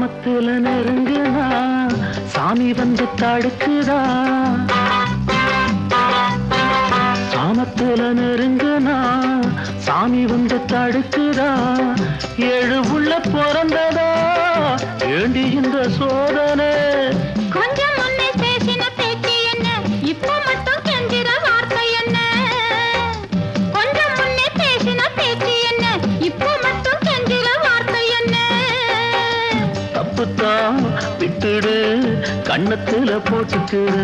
சாமத்துல நெருங்குனா சாமி வந்து தடுக்குதா சாமத்துல நெருங்குனா சாமி வந்து தடுக்குதா ஏழு உள்ள பிறந்ததா ஏண்டி இந்த சோதனை கொஞ்சம் முன்னே பேசின பேச்சு என்ன இப்ப மட்டும் கெஞ்சிற வார்த்தை என்ன கொஞ்சம் முன்னே பேசின பேச்சு என்ன இப்ப மட்டும் கெஞ்சிற வார்த்தை என்ன தப்புத்தான் விட்டுடு கண்ணத்துல போட்டுக்குடு